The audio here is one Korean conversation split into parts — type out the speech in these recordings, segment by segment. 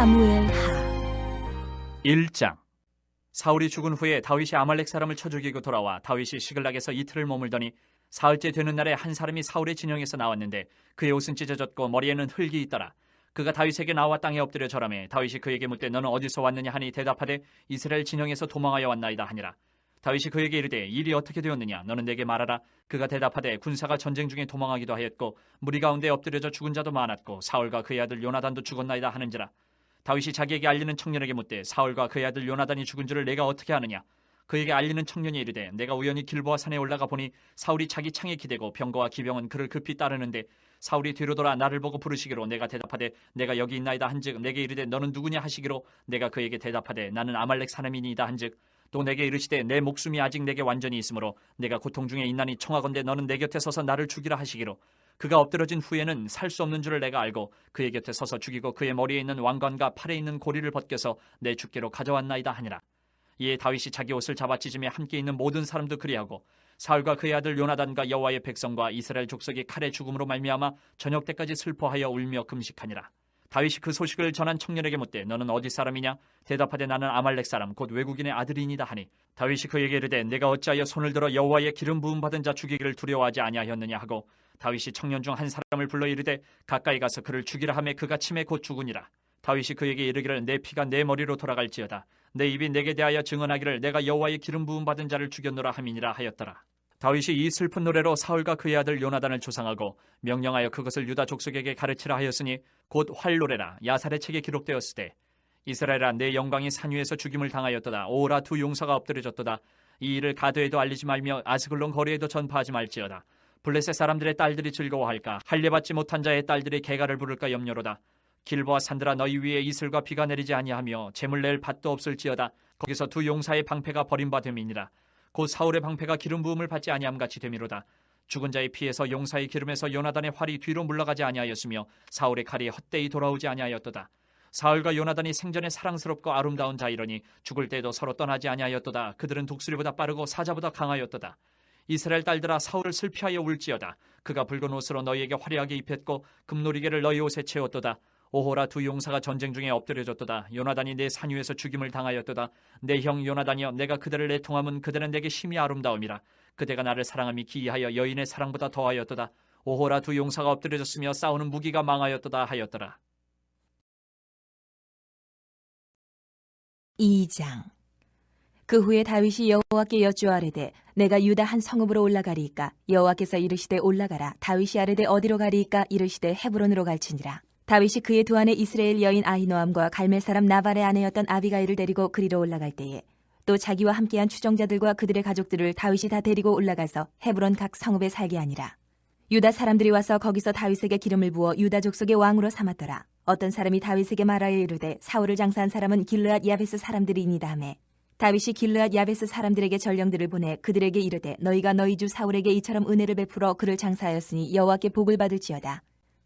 사무엘하 1장. 사울이 죽은 후에 다윗이 아말렉 사람을 쳐 죽이고 돌아와 다윗이 시글락에서 이틀을 머물더니 사흘째 되는 날에 한 사람이 사울의 진영에서 나왔는데 그의 옷은 찢어졌고 머리에는 흙이 있더라. 그가 다윗에게 나와 땅에 엎드려 절하매 다윗이 그에게 묻되 너는 어디서 왔느냐 하니 대답하되 이스라엘 진영에서 도망하여 왔나이다 하니라. 다윗이 그에게 이르되 일이 어떻게 되었느냐 너는 내게 말하라. 그가 대답하되 군사가 전쟁 중에 도망하기도 하였고 무리 가운데 엎드려져 죽은 자도 많았고 사울과 그의 아들 요나단도 죽었나이다 하는지라. 다윗이 자기에게 알리는 청년에게 묻되 사울과 그의 아들 요나단이 죽은 줄을 내가 어떻게 아느냐. 그에게 알리는 청년이 이르되 내가 우연히 길보아 산에 올라가 보니 사울이 자기 창에 기대고 병거와 기병은 그를 급히 따르는데 사울이 뒤로 돌아 나를 보고 부르시기로 내가 대답하되 내가 여기 있나이다 한즉 내게 이르되 너는 누구냐 하시기로 내가 그에게 대답하되 나는 아말렉 사람이니이다 한즉 또 내게 이르시되 내 목숨이 아직 내게 완전히 있으므로 내가 고통 중에 있나니 청하건대 너는 내 곁에 서서 나를 죽이라 하시기로 그가 엎드러진 후에는 살 수 없는 줄을 내가 알고 그의 곁에 서서 죽이고 그의 머리에 있는 왕관과 팔에 있는 고리를 벗겨서 내 주께로 가져왔나이다 하니라. 이에 다윗이 자기 옷을 잡아 찢으며 함께 있는 모든 사람도 그리하고 사울과 그의 아들 요나단과 여호와의 백성과 이스라엘 족속이 칼의 죽음으로 말미암아 저녁 때까지 슬퍼하여 울며 금식하니라. 다윗이 그 소식을 전한 청년에게 묻되 너는 어디 사람이냐? 대답하되 나는 아말렉 사람 곧 외국인의 아들이니이다 하니 다윗이 그에게 이르되 내가 어찌하여 손을 들어 여호와의 기름 부음 받은 자 죽이기를 두려워하지 아니하였느냐 하고 다윗이 청년 중 한 사람을 불러 이르되 가까이 가서 그를 죽이라 하매 그가 침에 곧 죽으니라. 다윗이 그에게 이르기를 내 피가 내 머리로 돌아갈지어다 내 입이 내게 대하여 증언하기를 내가 여호와의 기름 부음 받은 자를 죽였노라 함이니라 하였더라. 다윗이 이 슬픈 노래로 사울과 그의 아들 요나단을 조상하고 명령하여 그것을 유다 족속에게 가르치라 하였으니 곧 활노래라 야살의 책에 기록되었으되 이스라엘아 내 영광이 산 위에서 죽임을 당하였도다. 오라 두 용사가 엎드려졌도다. 이 일을 가드에도 알리지 말며 아스글론 거리에도 전파하지 말지어다. 블레셋 사람들의 딸들이 즐거워할까 할례받지 못한 자의 딸들이 개가를 부를까 염려로다. 길보아 산들아 너희 위에 이슬과 비가 내리지 아니하며 재물 낼 밭도 없을지어다. 거기서 두 용사의 방패가 버림받음이니라. 곧 사울의 방패가 기름 부음을 받지 아니함 같이 되미로다. 죽은 자의 피에서 용사의 기름에서 요나단의 활이 뒤로 물러가지 아니하였으며 사울의 칼이 헛되이 돌아오지 아니하였도다. 사울과 요나단이 생전에 사랑스럽고 아름다운 자이러니 죽을 때도 서로 떠나지 아니하였도다. 그들은 독수리보다 빠르고 사자보다 강하였도다. 이스라엘 딸들아 사울을 슬피하여 울지어다. 그가 붉은 옷으로 너희에게 화려하게 입혔고 금놀이개를 너희 옷에 채웠도다. 오호라 두 용사가 전쟁 중에 엎드려졌도다. 요나단이 내 산 위에서 죽임을 당하였도다. 내 형 요나단이여 내가 그들을 내통함은 그들은 내게 심히 아름다움이라. 그대가 나를 사랑함이 기이하여 여인의 사랑보다 더하였도다. 오호라 두 용사가 엎드려졌으며 싸우는 무기가 망하였도다 하였더라. 2장. 그 후에 다윗이 여호와께 여쭈아르되 내가 유다 한 성읍으로 올라가리이까? 여호와께서 이르시되 올라가라. 다윗이 아르되 어디로 가리이까? 이르시되 헤브론으로 갈지니라. 다윗이 그의 두 아내 이스라엘 여인 아히노암과 갈멜 사람 나발의 아내였던 아비가일을 데리고 그리로 올라갈 때에 또 자기와 함께한 추종자들과 그들의 가족들을 다윗이 다 데리고 올라가서 헤브론 각 성읍에 살게 하니라. 유다 사람들이 와서 거기서 다윗에게 기름을 부어 유다 족속의 왕으로 삼았더라. 어떤 사람이 다윗에게 말하여 이르되 사울을 장사한 사람은 길르앗 야베스 사람들이니이다 하매 다윗이 길르앗 야베스 사람들에게 전령들을 보내 그들에게 이르되 너희가 너희 주 사울에게 이처럼 은혜를 베풀어 그를 장사하였으니 여호와께 복을 받을지어다.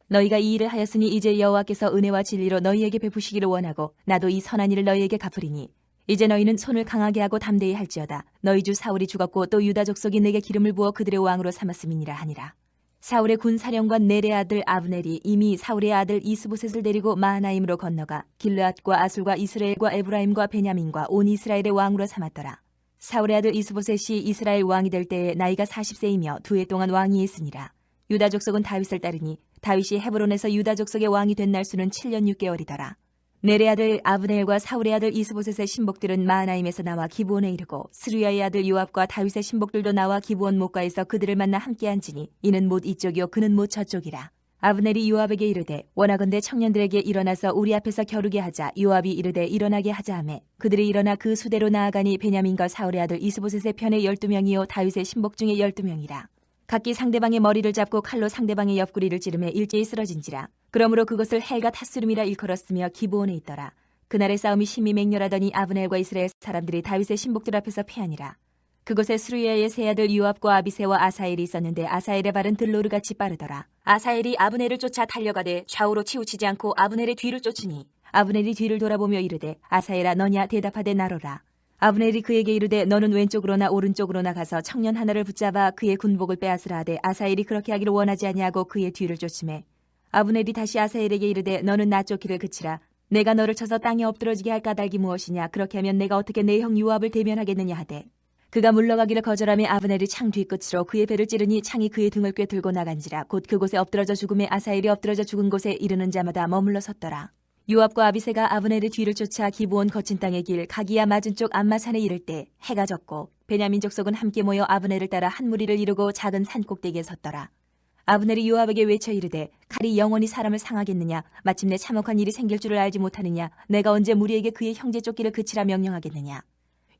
너희가 이 일을 하였으니 이제 여호와께서 은혜와 진리로 너희에게 베푸시기를 원하고 나도 이 선한 일을 너희에게 갚으리니 이제 너희는 손을 강하게 하고 담대히 할지어다. 너희 주 사울이 죽었고 또 유다 족속이 내게 기름을 부어 그들의 왕으로 삼았음이니라 하니라. 사울의 군사령관 넬의 아들 아브넬이 이미 사울의 아들 이스보셋을 데리고 마하나임으로 건너가 길르앗과 아술과 이스라엘과 에브라임과 베냐민과 온 이스라엘의 왕으로 삼았더라. 사울의 아들 이스보셋이 이스라엘 왕이 될 때에 나이가 40세이며 2해 동안 왕위에 있으니라. 유다 족속은 다윗을 따르니 다윗이 헤브론에서 유다 족속의 왕이 된 날 수는 7년 6개월이더라. 넬의 아들 아브넬과 사울의 아들 이스보셋의 신복들은 마하나임에서 나와 기브온에 이르고 스루야의 아들 요압과 다윗의 신복들도 나와 기브온 목가에서 그들을 만나 함께 앉으니 이는 못 이쪽이요 그는 못 저쪽이라. 아브넬이 요압에게 이르되 원하건대 청년들에게 일어나서 우리 앞에서 겨루게 하자. 요압이 이르되 일어나게 하자 하매 그들이 일어나 그 수대로 나아가니 베냐민과 사울의 아들 이스보셋의 편에 12명이요 다윗의 신복 중에 12명이라. 각기 상대방의 머리를 잡고 칼로 상대방의 옆구리를 찌르며 일제히 쓰러진지라. 그러므로 그것을 헬가 타스름이라 일컬었으며 기브온에 있더라. 그날의 싸움이 심히 맹렬하더니 아브넬과 이스라엘 사람들이 다윗의 신복들 앞에서 패하니라. 그곳에 스루야의 세 아들 요압과 아비새와 아사엘이 있었는데 아사엘의 발은 들로르같이 빠르더라. 아사엘이 아브넬을 쫓아 달려가되 좌우로 치우치지 않고 아브넬의 뒤를 쫓으니 아브넬이 뒤를 돌아보며 이르되 아사엘아 너냐? 대답하되 나로라. 아브넬이 그에게 이르되 너는 왼쪽으로나 오른쪽으로나 가서 청년 하나를 붙잡아 그의 군복을 빼앗으라 하되 아사엘이 그렇게 하기를 원하지 아니하고 그의 뒤를 쫓으매 아브넬이 다시 아사엘에게 이르되 너는 나 쫓기를 그치라. 내가 너를 쳐서 땅에 엎드러지게 할 까닭이 무엇이냐? 그렇게 하면 내가 어떻게 내 형 요압을 대면하겠느냐 하되 그가 물러가기를 거절하며 아브넬이 창 뒤끝으로 그의 배를 찌르니 창이 그의 등을 꿰들고 나간지라. 곧 그곳에 엎드러져 죽음에 아사엘이 엎드러져 죽은 곳에 이르는 자마다 머물러 섰더라. 요압과 아비새가 아브넬의 뒤를 쫓아 기브온 거친 땅의 길 가기야 맞은 쪽 암마산에 이를 때 해가 졌고 베냐민 족속은 함께 모여 아브넬을 따라 한 무리를 이루고 작은 산 꼭대기에 섰더라. 아브넬이 요압에게 외쳐 이르되 칼이 영원히 사람을 상하겠느냐? 마침내 참혹한 일이 생길 줄을 알지 못하느냐? 내가 언제 무리에게 그의 형제 쫓기를 그치라 명령하겠느냐?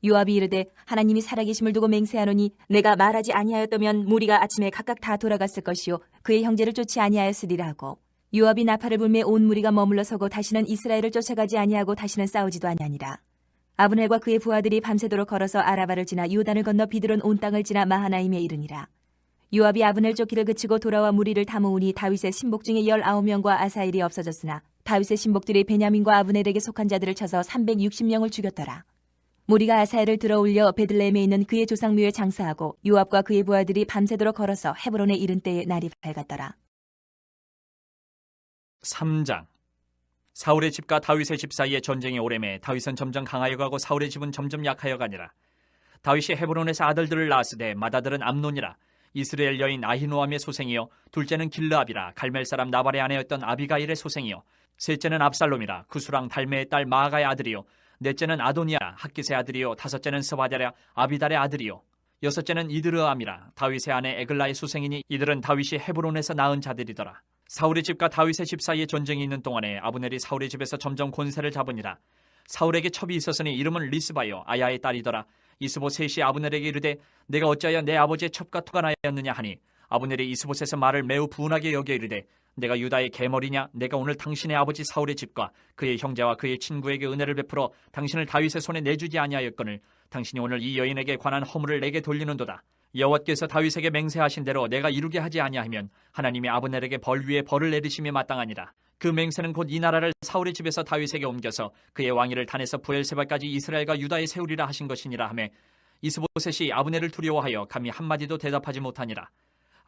요압이 이르되 하나님이 살아계심을 두고 맹세하노니 내가 말하지 아니하였다면 무리가 아침에 각각 다 돌아갔을 것이요 그의 형제를 쫓지 아니하였으리라 하고 요압이 나팔을 불매 온 무리가 머물러 서고 다시는 이스라엘을 쫓아가지 아니하고 다시는 싸우지도 아니하니라. 아브넬과 그의 부하들이 밤새도록 걸어서 아라바를 지나 요단을 건너 비드론 온 땅을 지나 마하나임에 이르니라. 요압이 아브넬 쫓기를 그치고 돌아와 무리를 다 모으니 다윗의 신복 중에 19명과 아사엘이 없어졌으나 다윗의 신복들이 베냐민과 아브넬에게 속한 자들을 쳐서 360명을 죽였더라. 무리가 아사엘을 들어올려 베들레헴에 있는 그의 조상묘에 장사하고 요압과 그의 부하들이 밤새도록 걸어서 헤브론에 이른 때에 날이 밝았더라. 3장. 사울의 집과 다윗의 집 사이에 전쟁이 오래매 다윗은 점점 강하여 가고 사울의 집은 점점 약하여 가니라. 다윗이 헤브론에서 아들들을 낳았으되 맏아들은 암논이라. 이스라엘 여인 아히노암의 소생이요 둘째는 길르압이라. 갈멜 사람 나발의 아내였던 아비가일의 소생이요 셋째는 압살롬이라. 구수랑 달메의 딸 마아가의 아들이요 넷째는 아도니아라. 학깃의 아들이요 다섯째는 스바랴라. 아비달의 아들이요 여섯째는 이드르암이라. 다윗의 아내 에글라의 소생이니 이들은 다윗이 헤브론에서 낳은 자들이더라. 사울의 집과 다윗의 집 사이에 전쟁이 있는 동안에 아브넬이 사울의 집에서 점점 권세를 잡으니라. 사울에게 첩이 있었으니 이름은 리스바요 아야의 딸이더라. 이스보셋이 아브넬에게 이르되 내가 어찌하여 내 아버지의 첩과 토간하였느냐 하니 아브넬이 이스보셋의 말을 매우 분하게 여겨 이르되 내가 유다의 계머리냐? 내가 오늘 당신의 아버지 사울의 집과 그의 형제와 그의 친구에게 은혜를 베풀어 당신을 다윗의 손에 내주지 아니하였거늘 당신이 오늘 이 여인에게 관한 허물을 내게 돌리는도다. 여호와께서 다윗에게 맹세하신 대로 내가 이루게 하지 아니하면 하나님이 아브넬에게 벌 위에 벌을 내리심에 마땅하니라. 그 맹세는 곧 이 나라를 사울의 집에서 다윗에게 옮겨서 그의 왕위를 단에서 부엘세바까지 이스라엘과 유다에 세우리라 하신 것이니라 하매 이스보셋이 아브넬을 두려워하여 감히 한마디도 대답하지 못하니라.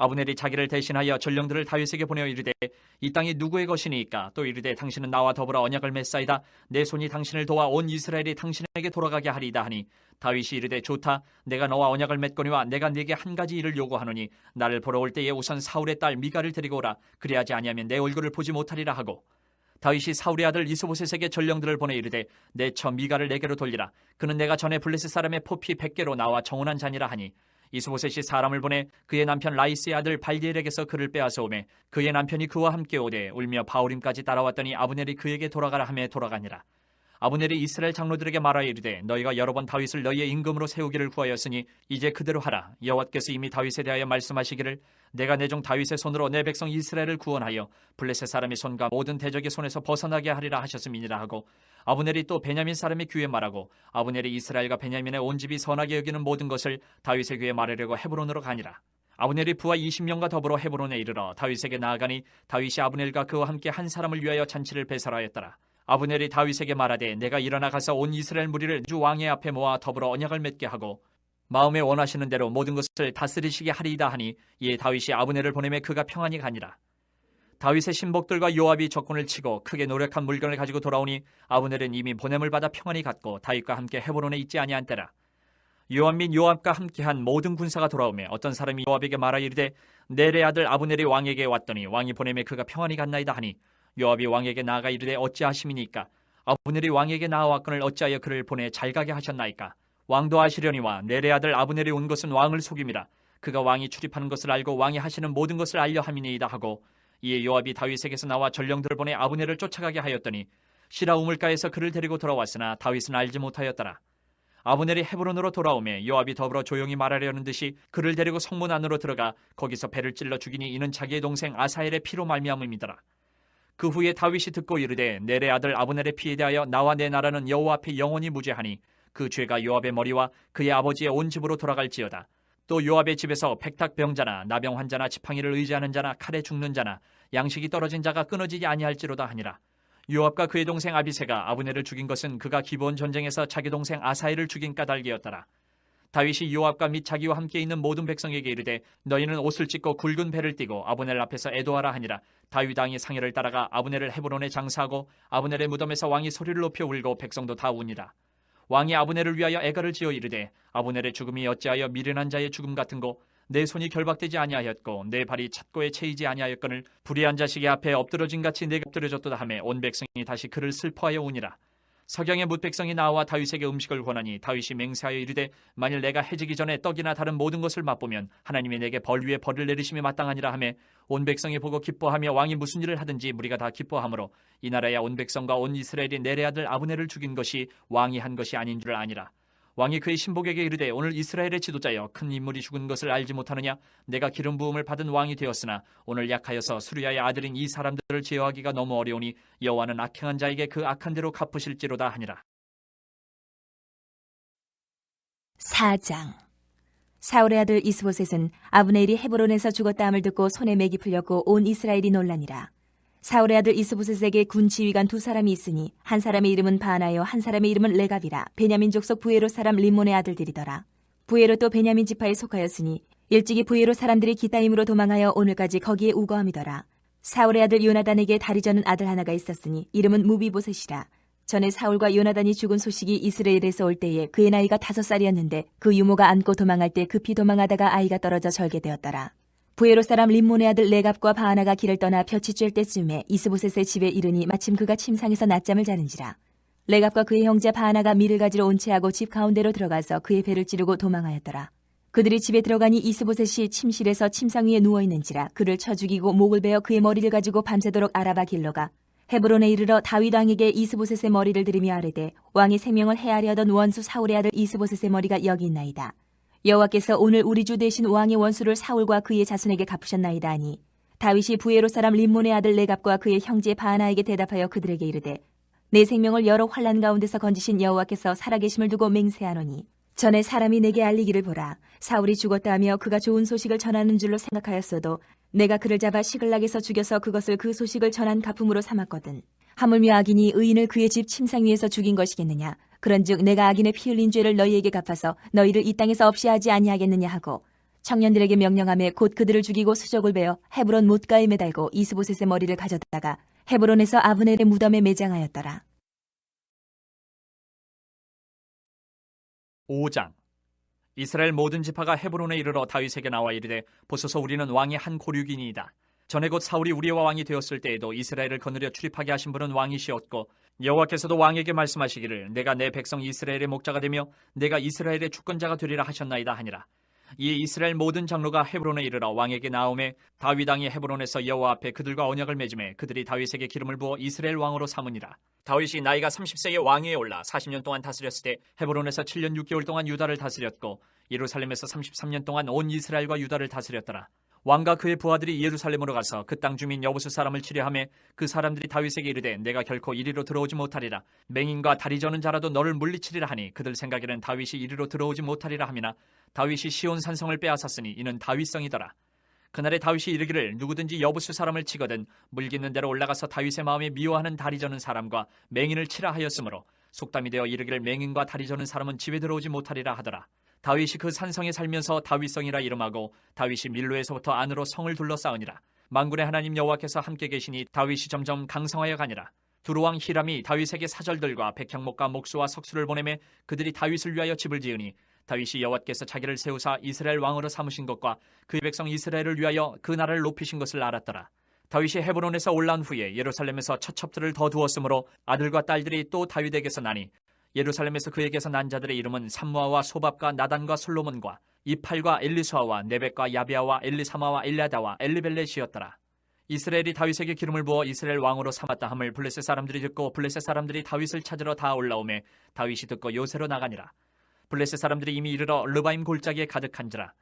아브넬이 자기를 대신하여 전령들을 다윗에게 보내어 이르되 이 땅이 누구의 것이니까? 또 이르되 당신은 나와 더불어 언약을 맺사이다. 내 손이 당신을 도와 온 이스라엘이 당신에게 돌아가게 하리이다 하니 다윗이 이르되 좋다. 내가 너와 언약을 맺거니와 내가 네게 한 가지 일을 요구하노니 나를 보러 올 때에 우선 사울의 딸 미가를 데리고 오라. 그리하지 아니하면 내 얼굴을 보지 못하리라 하고 다윗이 사울의 아들 이스보셋에게 전령들을 보내 이르되 내 처 미가를 내게로 돌리라. 그는 내가 전에 블레셋 사람의 포피 100개로 나와 정혼한 자니라 하니 이스보셋이 사람을 보내 그의 남편 라이스의 아들 발디엘에게서 그를 빼앗아 오매 그의 남편이 그와 함께 오되 울며 바울임까지 따라왔더니 아브넬이 그에게 돌아가라 하며 돌아가니라. 아브넬이 이스라엘 장로들에게 말하여 이르되 너희가 여러 번 다윗을 너희의 임금으로 세우기를 구하였으니 이제 그대로 하라. 여호와께서 이미 다윗에 대하여 말씀하시기를 내가 내 종 다윗의 손으로 내 백성 이스라엘을 구원하여 블레셋 사람의 손과 모든 대적의 손에서 벗어나게 하리라 하셨음이니라 하고 아브넬이 또 베냐민 사람의 귀에 말하고 아브넬이 이스라엘과 베냐민의 온 집이 선하게 여기는 모든 것을 다윗의 귀에 말하려고 헤브론으로 가니라. 아브넬이 부하 20명과 더불어 헤브론에 이르러 다윗에게 나아가니 다윗이 아브넬과 그와 함께 한 사람을 위하여 잔치를 배설하였더라. 아브넬이 다윗에게 말하되 내가 일어나 가서 온 이스라엘 무리를 주 왕의 앞에 모아 더불어 언약을 맺게 하고 마음에 원하시는 대로 모든 것을 다스리시게 하리이다 하니 이에 다윗이 아브넬을 보내매 그가 평안히 가니라. 다윗의 신복들과 요압이 적군을 치고 크게 노력한 물건을 가지고 돌아오니 아브넬은 이미 보냄을 받아 평안히 갔고 다윗과 함께 헤브론에 있지 아니한 때라. 요압 및 요압과 함께한 모든 군사가 돌아오매 어떤 사람이 요압에게 말하여 이르되 넬의 아들 아브넬이 왕에게 왔더니 왕이 보내매 그가 평안히 갔나이다 하니 요압이 왕에게 나아가 이르되 어찌하심이니까? 아브넬이 왕에게 나아왔거늘 어찌하여 그를 보내 잘 가게 하셨나이까? 왕도 아시려니와 넬의 아들 아브넬이 온 것은 왕을 속임이라. 그가 왕이 출입하는 것을 알고 왕이 하시는 모든 것을 알려 함이니이다 하고 이에 요압이 다윗에게서 나와 전령들을 보내 아브넬을 쫓아가게 하였더니 시라 우물가에서 그를 데리고 돌아왔으나 다윗은 알지 못하였더라. 아브넬이 헤브론으로 돌아오매 요압이 더불어 조용히 말하려는 듯이 그를 데리고 성문 안으로 들어가 거기서 배를 찔러 죽이니 이는 자기의 동생 아사엘의 피로 말미암음이더라. 그 후에 다윗이 듣고 이르되 넬의 아들 아브넬의 피에 대하여 나와 내 나라는 여호와 앞에 영원히 무죄하니 그 죄가 요압의 머리와 그의 아버지의 온 집으로 돌아갈지어다. 또 요압의 집에서 백탁병자나 나병 환자나 지팡이를 의지하는 자나 칼에 죽는 자나 양식이 떨어진 자가 끊어지지 아니할지로다 하니라. 요압과 그의 동생 아비새가 아브넬을 죽인 것은 그가 기브온 전쟁에서 자기 동생 아사엘을 죽인 까닭이었더라. 다윗이 요압과 및 자기와 함께 있는 모든 백성에게 이르되 너희는 옷을 찢고 굵은 배를 띠고 아브넬 앞에서 애도하라 하니라. 다윗 왕이 상여를 따라가 아브넬을 헤브론에 장사하고 아브넬의 무덤에서 왕이 소리를 높여 울고 백성도 다 우니라. 왕이 아브넬을 위하여 애가를 지어 이르되 아브넬의 죽음이 어찌하여 미련한 자의 죽음 같은고 내 손이 결박되지 아니하였고 내 발이 찻고에 채이지 아니하였거늘 불의한 자식의 앞에 엎드러진 같이 내가 엎드려졌도다 하매 온 백성이 다시 그를 슬퍼하여 우니라. 석양의 뭇 백성이 나와 다윗에게 음식을 권하니 다윗이 맹세하여 이르되 만일 내가 해지기 전에 떡이나 다른 모든 것을 맛보면 하나님이 내게 벌 위에 벌을 내리심이 마땅하니라 하매 온 백성이 보고 기뻐하며 왕이 무슨 일을 하든지 무리가 다 기뻐하므로 이 나라야 온 백성과 온 이스라엘이 내레 아들 아브넬을 죽인 것이 왕이 한 것이 아닌 줄 아니라. 왕이 그의 신복에게 이르되 오늘 이스라엘의 지도자여 큰 인물이 죽은 것을 알지 못하느냐. 내가 기름 부음을 받은 왕이 되었으나 오늘 약하여서 수르야의 아들인 이 사람들을 제어하기가 너무 어려우니 여호와는 악행한 자에게 그 악한 대로 갚으실지로다 하니라. 4장. 사울의 아들 이스보셋은 아브넬이 헤브론에서 죽었다함을 듣고 손에 맥이 풀렸고 온 이스라엘이 놀라니라. 사울의 아들 이스보셋에게 군 지휘관 두 사람이 있으니 한 사람의 이름은 바나요 한 사람의 이름은 레갑이라. 베냐민 족속 부에로 사람 림몬의 아들들이더라. 부에로도 베냐민 지파에 속하였으니 일찍이 부에로 사람들이 기타임으로 도망하여 오늘까지 거기에 우거함이더라. 사울의 아들 요나단에게 다리 저는 아들 하나가 있었으니 이름은 무비보셋이라. 전에 사울과 요나단이 죽은 소식이 이스라엘에서 올 때에 그의 나이가 5살이었는데 그 유모가 안고 도망할 때 급히 도망하다가 아이가 떨어져 절개되었더라. 부에로 사람 림몬의 아들 레갑과 바하나가 길을 떠나 볕이 쬐 때쯤에 이스보셋의 집에 이르니 마침 그가 침상에서 낮잠을 자는지라. 레갑과 그의 형제 바하나가 밀을 가지러 온 채하고 집 가운데로 들어가서 그의 배를 찌르고 도망하였더라. 그들이 집에 들어가니 이스보셋이 침실에서 침상 위에 누워있는지라. 그를 쳐 죽이고 목을 베어 그의 머리를 가지고 밤새도록 아라바 길러가 헤브론에 이르러 다윗 왕에게 이스보셋의 머리를 들이며 아뢰되 왕의 생명을 해하려 하던 원수 사울의 아들 이스보셋의 머리가 여기 있나이다. 여호와께서 오늘 우리 주 대신 왕의 원수를 사울과 그의 자손에게 갚으셨나이다 하니 다윗이 부에로 사람 림몬의 아들 레갑과 그의 형제 바하나에게 대답하여 그들에게 이르되 내 생명을 여러 환난 가운데서 건지신 여호와께서 살아계심을 두고 맹세하노니 전에 사람이 내게 알리기를 보라. 사울이 죽었다 하며 그가 좋은 소식을 전하는 줄로 생각하였어도 내가 그를 잡아 시글락에서 죽여서 그것을 그 소식을 전한 가품으로 삼았거든. 하물며 악인이 의인을 그의 집 침상 위에서 죽인 것이겠느냐. 그런즉 내가 악인의 피 흘린 죄를 너희에게 갚아서 너희를 이 땅에서 없이 하지 아니하겠느냐 하고 청년들에게 명령하며 곧 그들을 죽이고 수족을 베어 헤브론 못가에 매달고 이스보셋의 머리를 가져다가 헤브론에서 아브넬의 무덤에 매장하였더라. 5장. 이스라엘 모든 지파가 헤브론에 이르러 다윗에게 나와 이르되 보소서 우리는 왕의 한 고륙이니이다. 전에 곧 사울이 우리와 왕이 되었을 때에도 이스라엘을 거느려 출입하게 하신 분은 왕이시었고 여호와께서도 왕에게 말씀하시기를 내가 내 백성 이스라엘의 목자가 되며 내가 이스라엘의 주권자가 되리라 하셨나이다 하니라. 이에 이스라엘 모든 장로가 헤브론에 이르러 왕에게 나오매 다윗 왕이 헤브론에서 여호와 앞에 그들과 언약을 맺음에 그들이 다윗에게 기름을 부어 이스라엘 왕으로 삼으니라. 다윗이 나이가 30세에 왕위에 올라 40년 동안 다스렸을 때 헤브론에서 7년 6개월 동안 유다를 다스렸고 예루살렘에서 33년 동안 온 이스라엘과 유다를 다스렸더라. 왕과 그의 부하들이 예루살렘으로 가서 그 땅 주민 여부수 사람을 치려하매 그 사람들이 다윗에게 이르되 내가 결코 이리로 들어오지 못하리라. 맹인과 다리 저는 자라도 너를 물리치리라 하니 그들 생각에는 다윗이 이리로 들어오지 못하리라 함이나 다윗이 시온 산성을 빼앗았으니 이는 다윗성이더라. 그날에 다윗이 이르기를 누구든지 여부수 사람을 치거든 물깃는 대로 올라가서 다윗의 마음에 미워하는 다리 저는 사람과 맹인을 치라 하였으므로 속담이 되어 이르기를 맹인과 다리 저는 사람은 집에 들어오지 못하리라 하더라. 다윗이 그 산성에 살면서 다윗성이라 이름하고 다윗이 밀로에서부터 안으로 성을 둘러싸우니라. 만군의 하나님 여호와께서 함께 계시니 다윗이 점점 강성하여 가니라. 두루왕 히람이 다윗에게 사절들과 백향목과 목수와 석수를 보내매 그들이 다윗을 위하여 집을 지으니 다윗이 여호와께서 자기를 세우사 이스라엘 왕으로 삼으신 것과 그의 백성 이스라엘을 위하여 그 나라를 높이신 것을 알았더라. 다윗이 헤브론에서 올라온 후에 예루살렘에서 처첩들을 더 두었으므로 아들과 딸들이 또 다윗에게서 나니 예루살렘에서 그에게서 난 자들의 이름은 삼무아와 소밥과 나단과 솔로몬과 이팔과 엘리수아와 네벡과 야비아와 엘리사마와 엘리아다와 엘리벨렛이었더라. 이스라엘이 다윗에게 기름을 부어 이스라엘 왕으로 삼았다 함을 블레셋 사람들이 듣고 블레셋 사람들이 다윗을 찾으러 다 올라오매 다윗이 듣고 요새로 나가니라. 블레셋 사람들이 이미 이르러 르바임 골짜기에 가득한지라.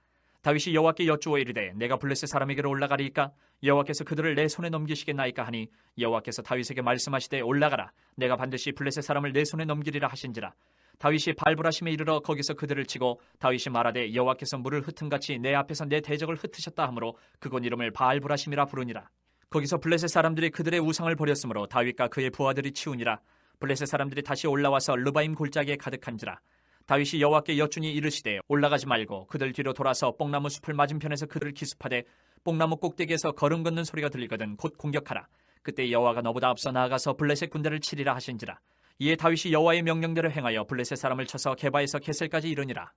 다윗이 여호와께 여쭈어 이르되 내가 블레셋 사람에게로 올라가리이까 여호와께서 그들을 내 손에 넘기시겠나이까 하니 여호와께서 다윗에게 말씀하시되 올라가라. 내가 반드시 블레셋 사람을 내 손에 넘기리라 하신지라. 다윗이 발브라심에 이르러 거기서 그들을 치고 다윗이 말하되 여호와께서 물을 흩은같이 내 앞에서 내 대적을 흩으셨다 하므로 그곳 이름을 발브라심이라 부르니라. 거기서 블레셋 사람들이 그들의 우상을 버렸으므로 다윗과 그의 부하들이 치우니라. 블레셋 사람들이 다시 올라와서 르바임 골짜기에 가득한지라. 다윗이 여호와께 여쭈니 이르시되 올라가지 말고 그들 뒤로 돌아서 뽕나무 숲을 맞은편에서 그들을 기습하되 뽕나무 꼭대기에서 걸음 걷는 소리가 들리거든 곧 공격하라. 그때 여호와가 너보다 앞서 나아가서 블레셋 군대를 치리라 하신지라. 이에 다윗이 여호와의 명령대로 행하여 블레셋 사람을 쳐서 게바에서 게셀까지 이르니라.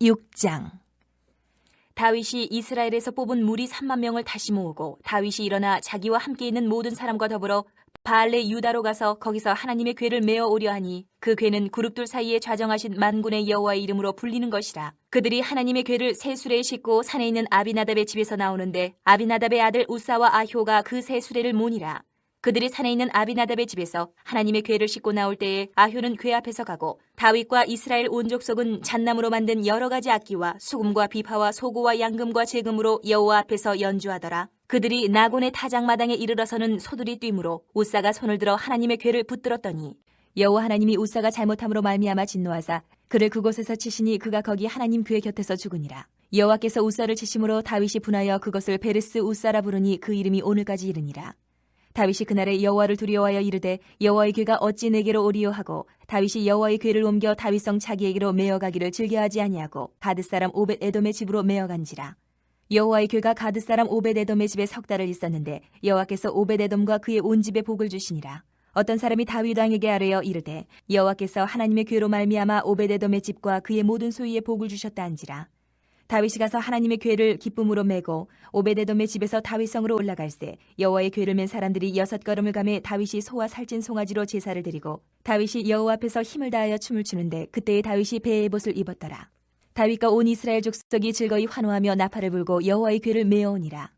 6장. 다윗이 이스라엘에서 뽑은 무리 3만 명을 다시 모으고 다윗이 일어나 자기와 함께 있는 모든 사람과 더불어 바알레 유다로 가서 거기서 하나님의 궤를 메어 오려 하니 그 궤는 그룹들 사이에 좌정하신 만군의 여호와의 이름으로 불리는 것이라. 그들이 하나님의 궤를 새 수레에 싣고 산에 있는 아비나답의 집에서 나오는데 아비나답의 아들 우사와 아효가 그 새 수레를 모니라. 그들이 산에 있는 아비나답의 집에서 하나님의 궤를 싣고 나올 때에 아효는 궤 앞에서 가고 다윗과 이스라엘 온 족속은 잣나무로 만든 여러 가지 악기와 수금과 비파와 소고와 양금과 제금으로 여호와 앞에서 연주하더라. 그들이 나곤의 타작마당에 이르러서는 소들이 뛰므로 우사가 손을 들어 하나님의 궤를 붙들었더니 여호와 하나님이 우사가 잘못함으로 말미암아 진노하사 그를 그곳에서 치시니 그가 거기 하나님 궤 곁에서 죽으니라. 여호와께서 우사를 치심으로 다윗이 분하여 그것을 베르스 우사라 부르니 그 이름이 오늘까지 이르니라. 다윗이 그날에 여호와를 두려워하여 이르되 여호와의 궤가 어찌 내게로 오리요 하고 다윗이 여호와의 궤를 옮겨 다윗성 자기에게로 메어가기를 즐겨하지 아니하고 가드 사람 오벳 에돔의 집으로 메어간지라. 여호와의 궤가 가드 사람 오벳 에돔의 집에 석 달을 있었는데 여호와께서 오벳 에돔과 그의 온 집에 복을 주시니라. 어떤 사람이 다윗 왕에게 아뢰어 이르되 여호와께서 하나님의 궤로 말미암아 오벳 에돔의 집과 그의 모든 소유에 복을 주셨다 한지라. 다윗이 가서 하나님의 궤를 기쁨으로 메고 오베데돔의 집에서 다윗성으로 올라갈새 여호와의 궤를 맨 사람들이 6걸음을 가매 다윗이 소와 살찐 송아지로 제사를 드리고 다윗이 여호와 앞에서 힘을 다하여 춤을 추는데 그때에 다윗이 배의 옷을 입었더라. 다윗과 온 이스라엘 족속이 즐거이 환호하며 나팔을 불고 여호와의 궤를 메어오니라.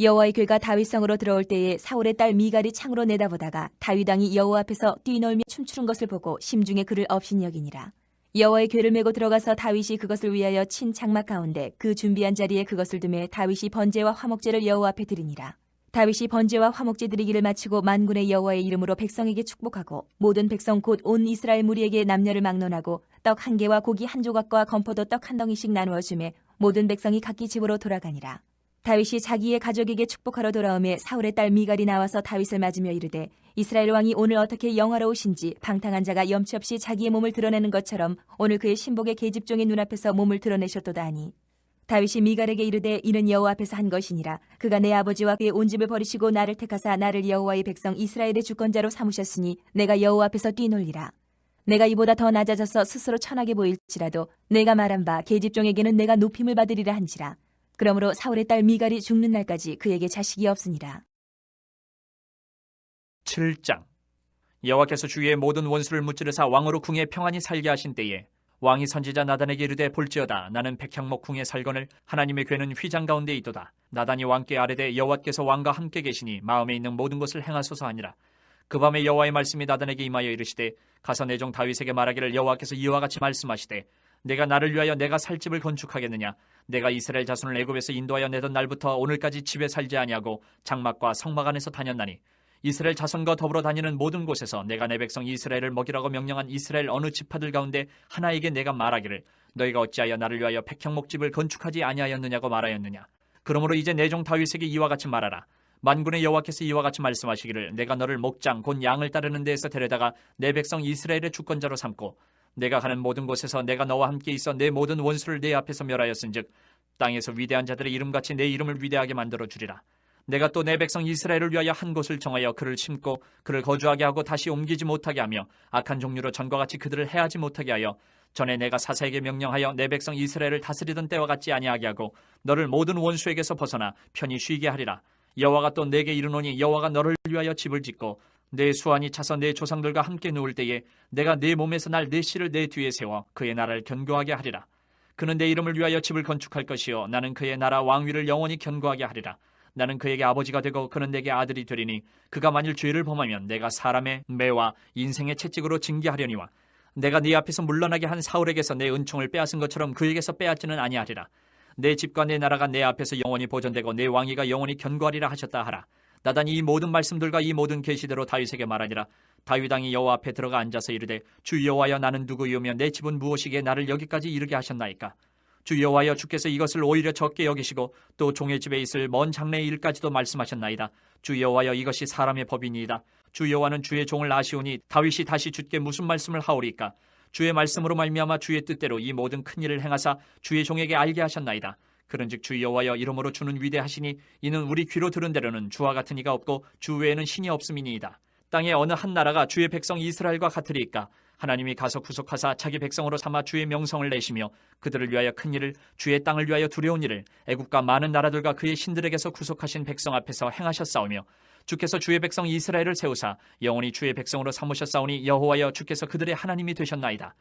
여호와의 궤가 다윗성으로 들어올 때에 사울의 딸 미갈이 창으로 내다보다가 다윗 왕이 여호와 앞에서 뛰놀며 춤추는 것을 보고 심중에 그를 업신 여기니라. 여호와의 궤를 메고 들어가서 다윗이 그것을 위하여 친 장막 가운데 그 준비한 자리에 그것을 두매 다윗이 번제와 화목제를 여호와 앞에 드리니라. 다윗이 번제와 화목제 드리기를 마치고 만군의 여호와의 이름으로 백성에게 축복하고 모든 백성 곧 온 이스라엘 무리에게 남녀를 막론하고 떡 한 개와 고기 한 조각과 건포도 떡 한 덩이씩 나누어 주매 모든 백성이 각기 집으로 돌아가니라. 다윗이 자기의 가족에게 축복하러 돌아오매 사울의 딸 미갈이 나와서 다윗을 맞으며 이르되 이스라엘 왕이 오늘 어떻게 영화로우신지 방탕한 자가 염치 없이 자기의 몸을 드러내는 것처럼 오늘 그의 신복의 계집종의 눈앞에서 몸을 드러내셨도다 하니 다윗이 미갈에게 이르되 이는 여호와 앞에서 한 것이니라. 그가 내 아버지와 그의 온 집을 버리시고 나를 택하사 나를 여호와의 백성 이스라엘의 주권자로 삼으셨으니 내가 여호와 앞에서 뛰놀리라. 내가 이보다 더 낮아져서 스스로 천하게 보일지라도 내가 말한 바 계집종에게는 내가 높임을 받으리라 한지라. 그러므로 사울의 딸 미갈이 죽는 날까지 그에게 자식이 없으니라. 7장. 여호와께서 주위의 모든 원수를 무찌르사 왕으로 궁에 평안히 살게 하신 때에 왕이 선지자 나단에게 이르되 볼지어다 나는 백향목 궁에 살거늘 하나님의 궤는 휘장 가운데 있도다. 나단이 왕께 아뢰되 여호와께서 왕과 함께 계시니 마음에 있는 모든 것을 행하소서 하니라. 그 밤에 여호와의 말씀이 나단에게 임하여 이르시되 가서 내 종 다윗에게 말하기를 여호와께서 이와 같이 말씀하시되 내가 나를 위하여 내가 살 집을 건축하겠느냐. 내가 이스라엘 자손을 애굽에서 인도하여 내던 날부터 오늘까지 집에 살지 아니하고 장막과 성막 안에서 다녔나니 이스라엘 자손과 더불어 다니는 모든 곳에서 내가 내 백성 이스라엘을 먹이라고 명령한 이스라엘 어느 지파들 가운데 하나에게 내가 말하기를 너희가 어찌하여 나를 위하여 백향목집을 건축하지 아니하였느냐고 말하였느냐. 그러므로 이제 내 종 다윗에게 이와 같이 말하라. 만군의 여호와께서 이와 같이 말씀하시기를 내가 너를 목장 곧 양을 따르는 데에서 데려다가 내 백성 이스라엘의 주권자로 삼고 내가 가는 모든 곳에서 내가 너와 함께 있어 내 모든 원수를 내 앞에서 멸하였은즉 땅에서 위대한 자들의 이름같이 내 이름을 위대하게 만들어 주리라. 내가 또 내 백성 이스라엘을 위하여 한 곳을 정하여 그를 심고 그를 거주하게 하고 다시 옮기지 못하게 하며 악한 종류로 전과 같이 그들을 해하지 못하게 하여 전에 내가 사사에게 명령하여 내 백성 이스라엘을 다스리던 때와 같지 아니하게 하고 너를 모든 원수에게서 벗어나 편히 쉬게 하리라. 여호와가 또 내게 이르노니 여호와가 너를 위하여 집을 짓고 내 수완이 차서 내 조상들과 함께 누울 때에 내가 내 몸에서 날 내 씨를 내 뒤에 세워 그의 나라를 견고하게 하리라. 그는 내 이름을 위하여 집을 건축할 것이요 나는 그의 나라 왕위를 영원히 견고하게 하리라. 나는 그에게 아버지가 되고 그는 내게 아들이 되리니 그가 만일 죄를 범하면 내가 사람의 매와 인생의 채찍으로 징계하려니와 내가 네 앞에서 물러나게 한 사울에게서 내 은총을 빼앗은 것처럼 그에게서 빼앗지는 아니하리라. 내 집과 내 나라가 내 앞에서 영원히 보존되고 내 왕위가 영원히 견고하리라 하셨다 하라. 나단이 이 모든 말씀들과 이 모든 계시대로 다윗에게 말하니라. 다윗 왕이 여호와 앞에 들어가 앉아서 이르되 주 여호와여 나는 누구이오며 내 집은 무엇이기에 나를 여기까지 이르게 하셨나이까. 주 여호와여 주께서 이것을 오히려 적게 여기시고 또 종의 집에 있을 먼 장래의 일까지도 말씀하셨나이다. 주 여호와여, 이것이 사람의 법이니이다. 주 여호와는 주의 종을 아시오니 다윗이 다시 주께 무슨 말씀을 하오리까? 주의 말씀으로 말미암아 주의 뜻대로 이 모든 큰 일을 행하사 주의 종에게 알게 하셨나이다. 그런즉 주 여호와여, 이러므로 주는 위대하시니 이는 우리 귀로 들은 대로는 주와 같은 이가 없고 주 외에는 신이 없음이니이다. 땅의 어느 한 나라가 주의 백성 이스라엘과 같으리까? 하나님이 가서 구속하사 자기 백성으로 삼아 주의 명성을 내시며 그들을 위하여 큰 일을, 주의 땅을 위하여 두려운 일을 애국과 많은 나라들과 그의 신들에게서 구속하신 백성 앞에서 행하셨사오며, 주께서 주의 백성 이스라엘을 세우사 영원히 주의 백성으로 삼으셨사오니 여호와여, 주께서 그들의 하나님이 되셨나이다.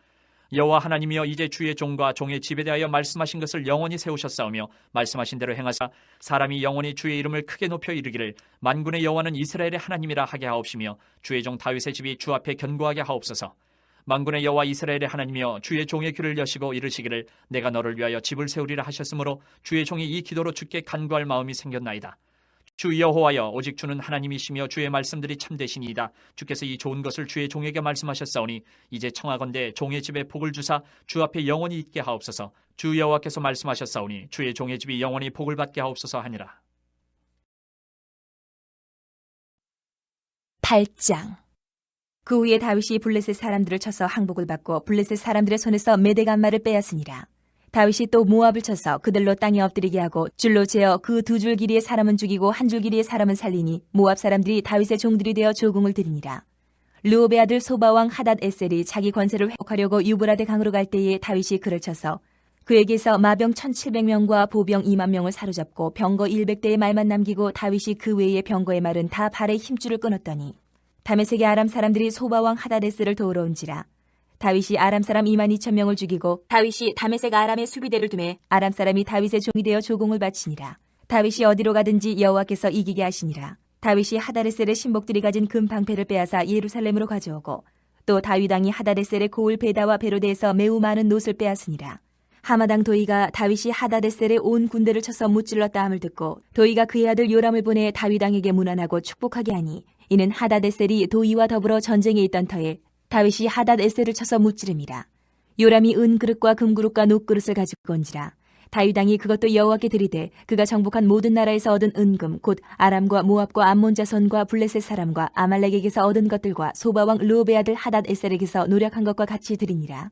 여호와 하나님이여, 이제 주의 종과 종의 집에 대하여 말씀하신 것을 영원히 세우셨사오며 말씀하신 대로 행하사 사람이 영원히 주의 이름을 크게 높여 이르기를 만군의 여호와는 이스라엘의 하나님이라 하게 하옵시며 주의 종 다윗의 집이 주 앞에 견고하게 하옵소서. 만군의 여호와 이스라엘의 하나님이여, 주의 종의 귀를 여시고 이르시기를 내가 너를 위하여 집을 세우리라 하셨으므로 주의 종이 이 기도로 주께 간구할 마음이 생겼나이다. 주 여호와여, 오직 주는 하나님이시며 주의 말씀들이 참되시니이다. 주께서 이 좋은 것을 주의 종에게 말씀하셨사오니 이제 청하건대 종의 집에 복을 주사 주 앞에 영원히 있게 하옵소서. 주 여호와께서 말씀하셨사오니 주의 종의 집이 영원히 복을 받게 하옵소서 하니라. 8장. 그 후에 다윗이 블레셋 사람들을 쳐서 항복을 받고 블레셋 사람들의 손에서 메대간마를 빼앗으니라. 다윗이 또 모압을 쳐서 그들로 땅에 엎드리게 하고 줄로 재어 그 두 줄 길이의 사람은 죽이고 한 줄 길이의 사람은 살리니 모압 사람들이 다윗의 종들이 되어 조공을 드리니라. 르옵의 아들 소바왕 하닷 에셀이 자기 권세를 회복하려고 유브라데 강으로 갈 때에 다윗이 그를 쳐서 그에게서 마병 1700명과 보병 2만 명을 사로잡고 병거 100대의 말만 남기고 다윗이 그 외의 병거의 말은 다 발에 힘줄을 끊었더니 다메섹의 아람 사람들이 소바왕 하닷 에셀을 도우러 온지라. 다윗이 아람 사람 2만 2천 명을 죽이고 다윗이 다메섹 아람의 수비대를 두매 아람 사람이 다윗의 종이 되어 조공을 바치니라. 다윗이 어디로 가든지 여호와께서 이기게 하시니라. 다윗이 하다레셀의 신복들이 가진 금 방패를 빼앗아 예루살렘으로 가져오고 또 다윗 왕이 하다레셀의 고을 베다와 베로데에서 매우 많은 놋을 빼앗으니라. 하마당 도이가 다윗이 하다레셀의 온 군대를 쳐서 무찔렀다 함을 듣고 도이가 그의 아들 요람을 보내 다윗 왕에게 문안하고 축복하게 하니 이는 하다데셀이 도이와 더불어 전쟁에 있던 터에 다윗이 하닷에셀을 쳐서 무찌름이라. 요람이 은그릇과 금그릇과 녹그릇을 가지고 온지라. 다윗 왕이 그것도 여호와께 드리되 그가 정복한 모든 나라에서 얻은 은금 곧 아람과 모압과 암몬 자손과 블레셋 사람과 아말렉에게서 얻은 것들과 소바왕 르옵의 아들 하닷에셀에게서 노력한 것과 같이 드리니라.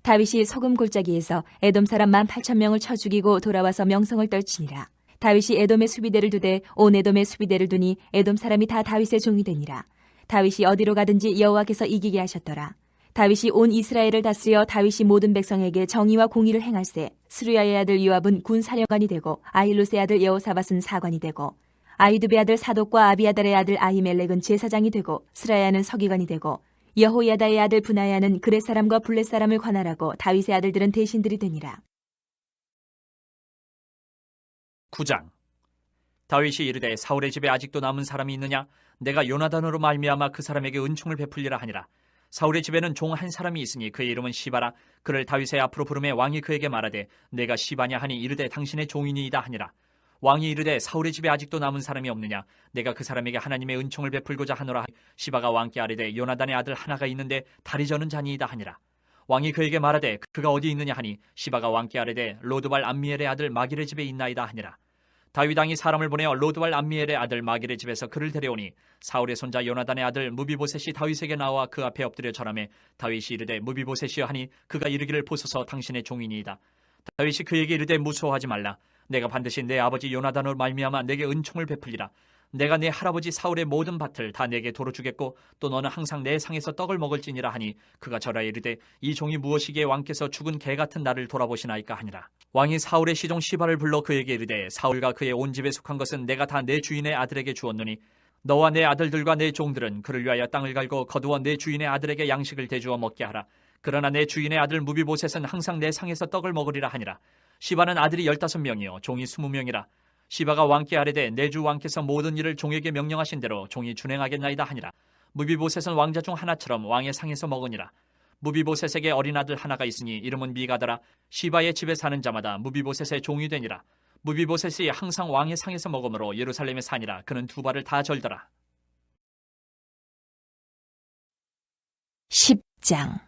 다윗이 소금 골짜기에서 에돔 사람 18,000명을 쳐 죽이고 돌아와서 명성을 떨치니라. 다윗이 에돔의 수비대를 두되 온 에돔의 수비대를 두니 에돔 사람이 다 다윗의 종이 되니라. 다윗이 어디로 가든지 여호와께서 이기게 하셨더라. 다윗이 온 이스라엘을 다스려 다윗이 모든 백성에게 정의와 공의를 행할세. 스루야의 아들 요압은 군 사령관이 되고 아힐롯의 아들 여호사밧은 사관이 되고 아히두베의 아들 사독과 아비아달의 아들 아히멜렉은 제사장이 되고 스라야는 서기관이 되고 여호야다의 아들 브나야는 그렛 사람과 블렛 사람을 관할하고 다윗의 아들들은 대신들이 되니라. 9장. 다윗이 이르되 사울의 집에 아직도 남은 사람이 있느냐? 내가 요나단으로 말미암아 그 사람에게 은총을 베풀리라 하니라. 사울의 집에는 종 한 사람이 있으니 그의 이름은 시바라. 그를 다윗의 앞으로 부르매 왕이 그에게 말하되 내가 시바냐 하니 이르되 당신의 종이니이다 하니라. 왕이 이르되 사울의 집에 아직도 남은 사람이 없느냐? 내가 그 사람에게 하나님의 은총을 베풀고자 하노라. 시바가 왕께 아뢰되 요나단의 아들 하나가 있는데 다리 저는 자니이다 하니라. 왕이 그에게 말하되 그가 어디 있느냐 하니 시바가 왕께 아뢰되 로드발 암미엘의 아들 마길의 집에 있나이다 하니라. 다윗 왕이 사람을 보내어 로드발 암미엘의 아들 마길의 집에서 그를 데려오니 사울의 손자 요나단의 아들 무비보셋이 다윗에게 나와 그 앞에 엎드려 절하매 다윗이 이르되 무비보셋이여 하니 그가 이르기를 보소서 당신의 종이니이다. 다윗이 그에게 이르되 무서워하지 말라. 내가 반드시 내 아버지 요나단으로 말미암아 내게 은총을 베풀리라. 내가 내 할아버지 사울의 모든 밭을 다 내게 도로 주겠고 또 너는 항상 내 상에서 떡을 먹을지니라 하니 그가 절하여 이르되 이 종이 무엇이기에 왕께서 죽은 개 같은 나를 돌아보시나이까 하니라. 왕이 사울의 시종 시바를 불러 그에게 이르되 사울과 그의 온 집에 속한 것은 내가 다 내 주인의 아들에게 주었노니 너와 내 아들들과 내 종들은 그를 위하여 땅을 갈고 거두어 내 주인의 아들에게 양식을 대주어 먹게 하라. 그러나 내 주인의 아들 무비보셋은 항상 내 상에서 떡을 먹으리라 하니라. 시바는 아들이 15명이요 종이 20명이라. 시바가 왕께 아뢰되 내 주 왕께서 모든 일을 종에게 명령하신 대로 종이 준행하겠나이다 하니라. 무비보셋은 왕자 중 하나처럼 왕의 상에서 먹으니라. 무비보셋에게 어린 아들 하나가 있으니 이름은 미가더라. 시바의 집에 사는 자마다 무비보셋의 종이 되니라. 무비보셋이 항상 왕의 상에서 먹으므로 예루살렘에 사니라. 그는 두 발을 다 절더라. 10장.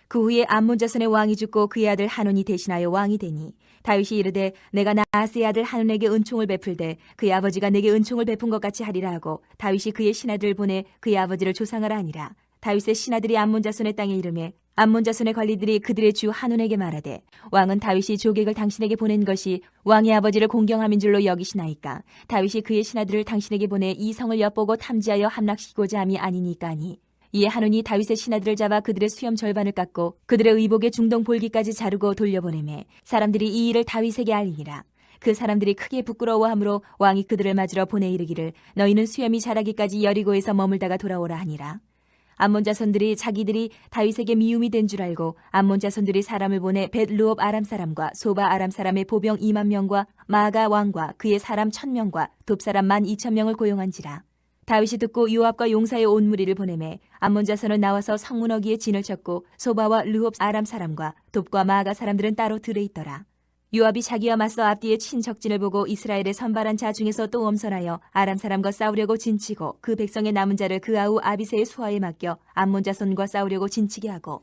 그 후에 암몬 자손의 왕이 죽고 그의 아들 하논이 대신하여 왕이 되니 다윗이 이르되 내가 나아스의 아들 한운에게 은총을 베풀되 그의 아버지가 내게 은총을 베푼 것 같이 하리라 하고 다윗이 그의 신하들을 보내 그의 아버지를 조상하라 하니라. 다윗의 신하들이 암몬 자손의 땅에 이르매 암몬 자손의 관리들이 그들의 주 한운에게 말하되 왕은 다윗이 조객을 당신에게 보낸 것이 왕의 아버지를 공경함인 줄로 여기시나이까. 다윗이 그의 신하들을 당신에게 보내 이 성을 엿보고 탐지하여 함락시키고자 함이 아니니까 하니. 이에 한운이 다윗의 신하들을 잡아 그들의 수염 절반을 깎고 그들의 의복의 중동 볼기까지 자르고 돌려보내매 사람들이 이 일을 다윗에게 알리니라. 그 사람들이 크게 부끄러워하므로 왕이 그들을 맞으러 보내 이르기를 너희는 수염이 자라기까지 여리고에서 머물다가 돌아오라 하니라. 암몬 자손들이 자기들이 다윗에게 미움이 된 줄 알고 암몬 자손들이 사람을 보내 벳르옵 아람 사람과 소바 아람 사람의 보병 2만 명과 마아가 왕과 그의 사람 1,000명과 돕 사람 12,000명을 고용한지라. 다윗이 듣고 요압과 용사의 온 무리를 보내매 암몬 자손은 나와서 성문어기에 진을 쳤고 소바와 르홉 아람 사람과 돕과 마아가 사람들은 따로 들에 있더라. 요압이 자기와 맞서 앞뒤에 친 적진을 보고 이스라엘의 선발한 자 중에서 또 엄선하여 아람 사람과 싸우려고 진치고 그 백성의 남은 자를 그 아우 아비새의 수하에 맡겨 암몬 자손과 싸우려고 진치게 하고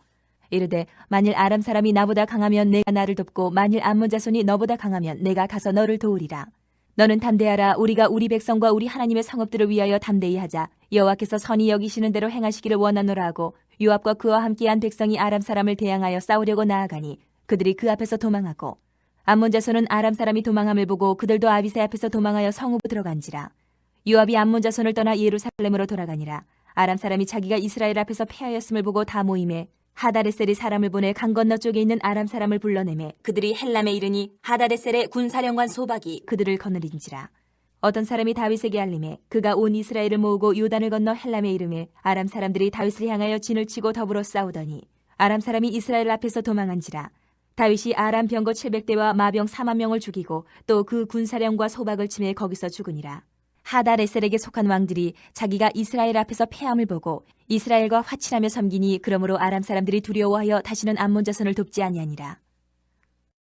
이르되 만일 아람 사람이 나보다 강하면 내가 나를 돕고 만일 암몬 자손이 너보다 강하면 내가 가서 너를 도우리라. 너는 담대하라. 우리가 우리 백성과 우리 하나님의 성읍들을 위하여 담대히 하자. 여호와께서 선히 여기시는 대로 행하시기를 원하노라 하고 요압과 그와 함께한 백성이 아람 사람을 대항하여 싸우려고 나아가니 그들이 그 앞에서 도망하고 암몬 자손은 아람 사람이 도망함을 보고 그들도 아비새 앞에서 도망하여 성읍으로 들어간지라. 요압이 암몬 자손을 떠나 예루살렘으로 돌아가니라. 아람 사람이 자기가 이스라엘 앞에서 패하였음을 보고 다 모임에 하다레셀이 사람을 보내 강 건너 쪽에 있는 아람 사람을 불러내매 그들이 헬람에 이르니 하다레셀의 군사령관 소박이 그들을 거느린지라. 어떤 사람이 다윗에게 알림해 그가 온 이스라엘을 모으고 요단을 건너 헬람에 이르매 아람 사람들이 다윗을 향하여 진을 치고 더불어 싸우더니 아람 사람이 이스라엘 앞에서 도망한지라. 다윗이 아람 병거 700대와 마병 4만 명을 죽이고 또 그 군사령과 소박을 치매 거기서 죽으니라. 하다레셀에게 속한 왕들이 자기가 이스라엘 앞에서 패함을 보고 이스라엘과 화친하며 섬기니 그러므로 아람 사람들이 두려워하여 다시는 암몬 자손을 돕지 아니하니라.